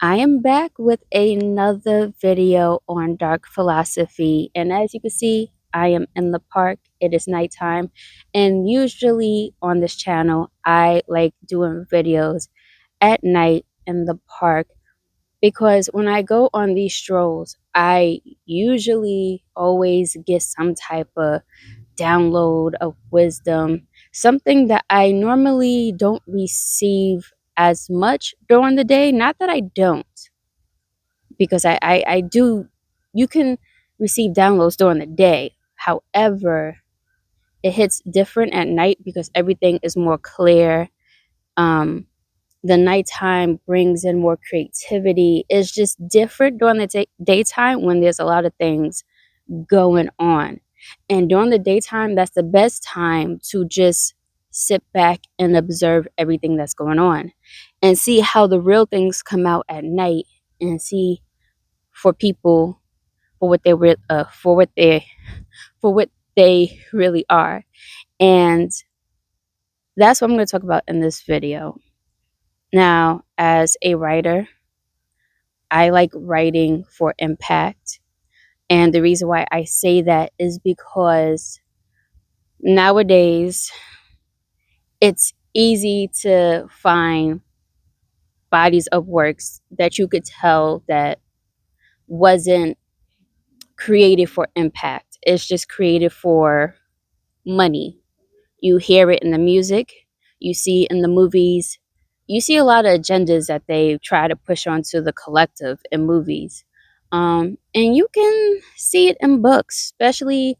I am back with another video on dark philosophy, and as you can see, I am in the park. It is nighttime, and usually on this channel, I like doing videos at night in the park because when I go on these strolls, I usually always get some type of download of wisdom, something that I normally don't receive as much during the day. Not that I don't, because I do, you can receive downloads during the day. However, it hits different at night because everything is more clear. Um, the nighttime brings in more creativity. It's just different during the daytime when there's a lot of things going on. And during the daytime, that's the best time to just sit back and observe everything that's going on and see how the real things come out at night and see for people for what for what they really are. And that's what I'm going to talk about in this video. Now, as a writer, I like writing for impact. And the reason why I say that is because nowadays it's easy to find bodies of works that you could tell that wasn't created for impact. It's just created for money. You hear it in the music, you see it in the movies, you see a lot of agendas that they try to push onto the collective in movies. And you can see it in books, especially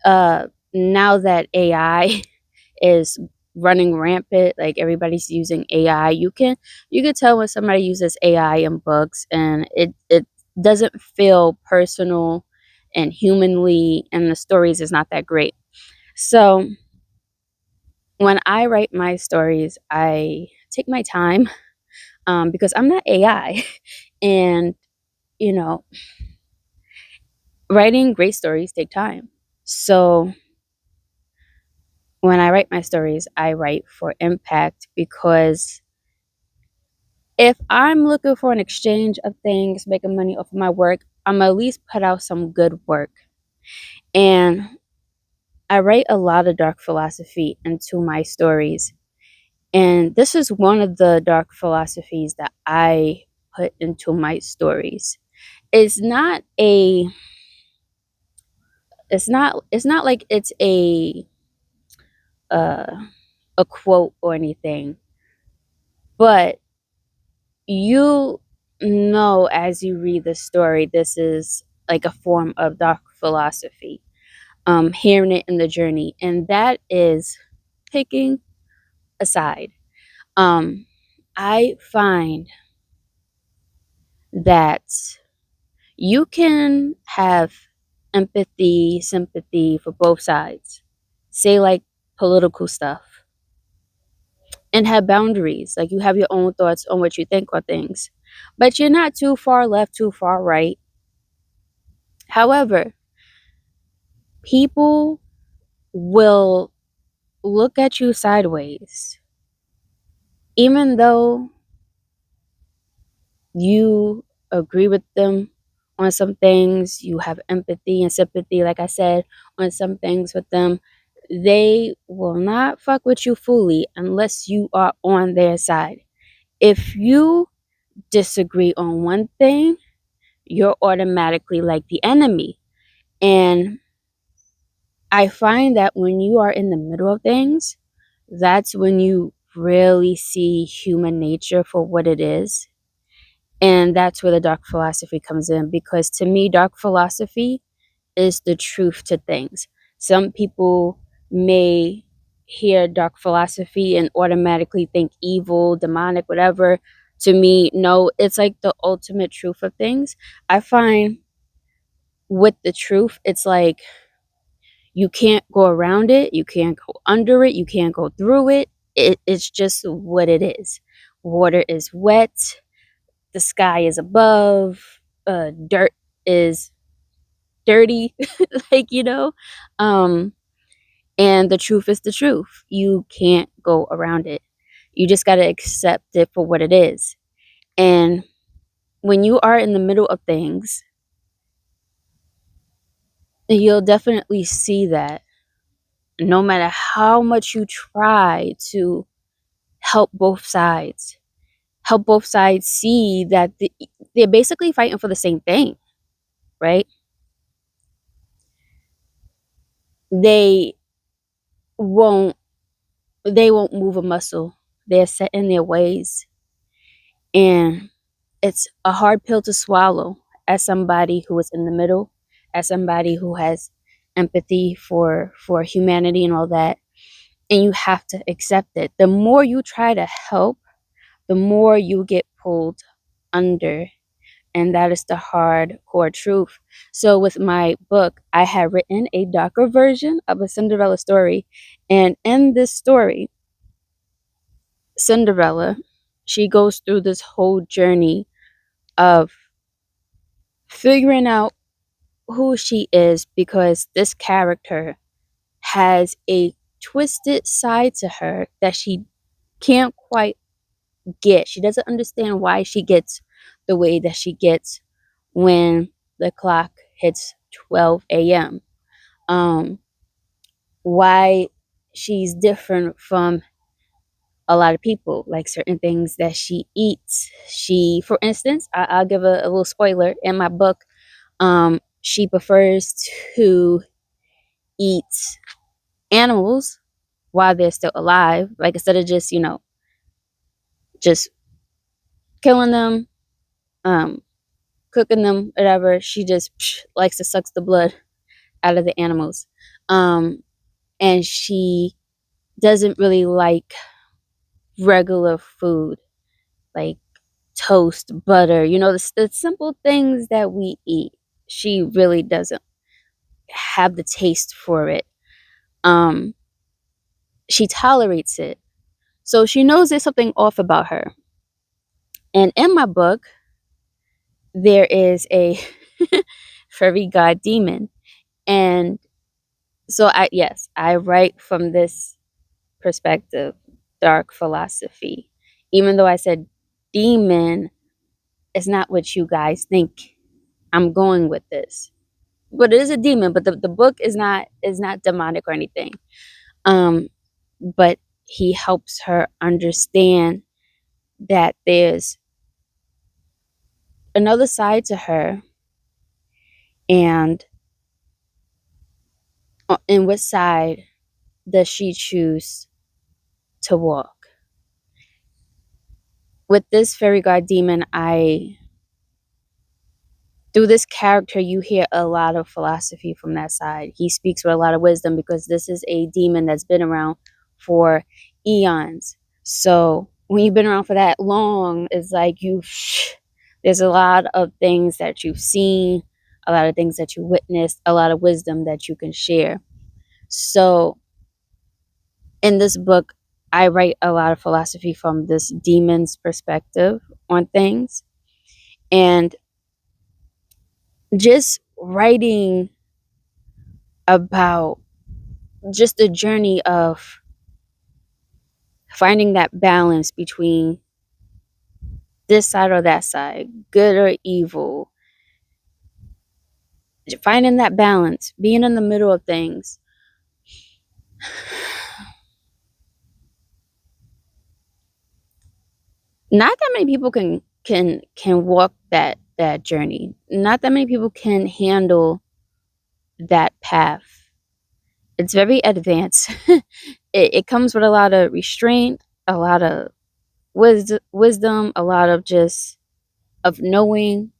now that AI is running rampant. Like everybody's using AI. You can tell when somebody uses AI in books, and it doesn't feel personal and humanly, and the stories is not that great. So when I write my stories, I take my time, because I'm not AI. And you know, writing great stories take time. So when I write my stories, I write for impact because if I'm looking for an exchange of things, making money off of my work, I'm at least put out some good work. And I write a lot of dark philosophy into my stories. And this is one of the dark philosophies that I put into my stories. It's not a it's not like it's uh a quote or anything, but you know as you read the story, this is like a form of dark philosophy. Hearing it in the journey, and that is picking a side. um I find that you can have empathy, sympathy for both sides, say like political stuff, and have boundaries. Like you have your own thoughts on what you think on things, but you're not too far left, too far right. However, people will look at you sideways, even though you agree with them on some things, you have empathy and sympathy, like I said, on some things with them. They will not fuck with you fully unless you are on their side. If you disagree on one thing, you're automatically like the enemy. And I find that when you are in the middle of things, that's when you really see human nature for what it is. And that's where the dark philosophy comes in, because to me, dark philosophy is the truth to things. Some people may hear dark philosophy and automatically think evil, demonic, whatever. To me, no, it's like the ultimate truth of things. I find with the truth, it's like you can't go around it, you can't go under it, you can't go through it. It's just what it is. Water is wet, the sky is above, dirt is dirty, like, um, and the truth is the truth. You can't go around it. You just got to accept it for what it is. And when you are in the middle of things, you'll definitely see that no matter how much you try to help both sides, see that they're basically fighting for the same thing, right? They won't move a muscle. They're set in their ways, and it's a hard pill to swallow as somebody who is in the middle, as somebody who has empathy for humanity and all that, and you have to accept it. The more you try to help, the more you get pulled under, and that is the hardcore truth. So with my book, I had written a darker version of a Cinderella story, and in this story, Cinderella, she goes through this whole journey of figuring out who she is, because this character has a twisted side to her that she can't quite get. She doesn't understand why she gets the way that she gets when the clock hits 12 a.m. Um, why she's different from a lot of people, like certain things that she eats. She, for instance, I'll give a little spoiler in my book. She prefers to eat animals while they're still alive, like instead of just just killing them, um, cooking them, whatever. She just likes to suck the blood out of the animals, and she doesn't really like regular food like toast, butter, the simple things that we eat. She really doesn't have the taste for it. Um, she tolerates it. So she knows there's something off about her. And in my book, there is a fairy god demon. And so I write from this perspective, dark philosophy. Even though I said demon, it's not what you guys think I'm going with this. But it is a demon, but the book is not demonic or anything. Um, but he helps her understand that there's another side to her, and in which side does she choose to walk. With this fairy god demon, through this character, you hear a lot of philosophy from that side. He speaks with a lot of wisdom because this is a demon that's been around for eons. So when you've been around for that long, it's like there's a lot of things that you've seen, a lot of things that you witnessed, a lot of wisdom that you can share. So in this book, I write a lot of philosophy from this demon's perspective on things. And just writing about just the journey of finding that balance between this side or that side, good or evil, finding that balance, being in the middle of things. Not that many people can walk that journey. Not that many people can handle that path. It's very advanced. It comes with a lot of restraint, a lot of wisdom, a lot of just of knowing,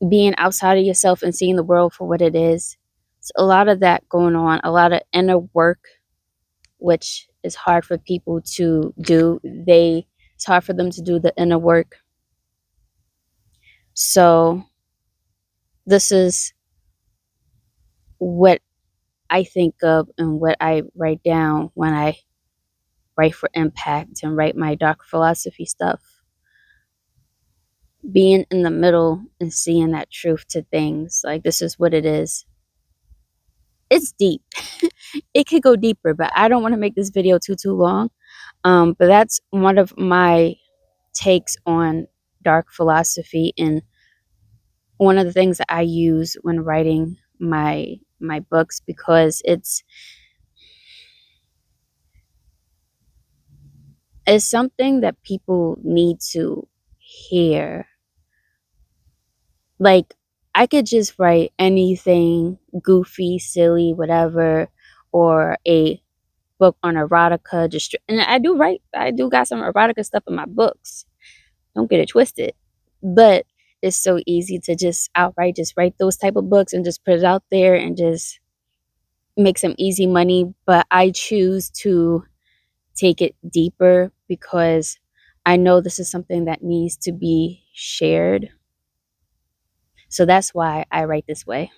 being outside of yourself and seeing the world for what it is. It's a lot of that going on, a lot of inner work, which is hard for people to do. It's hard for them to do the inner work. So this is what I think of and what I write down when I write for impact and write my dark philosophy stuff. Being in the middle and seeing that truth to things, like this is what it is. It's deep. It could go deeper, but I don't want to make this video too long. But that's one of my takes on dark philosophy, and one of the things that I use when writing my books, because it's something that people need to hear. Like, I could just write anything goofy, silly, whatever, or a book on erotica, just and I do got some erotica stuff in my books. Don't get it twisted. But it's so easy to just outright just write those type of books and just put it out there and just make some easy money. But I choose to take it deeper because I know this is something that needs to be shared. So that's why I write this way.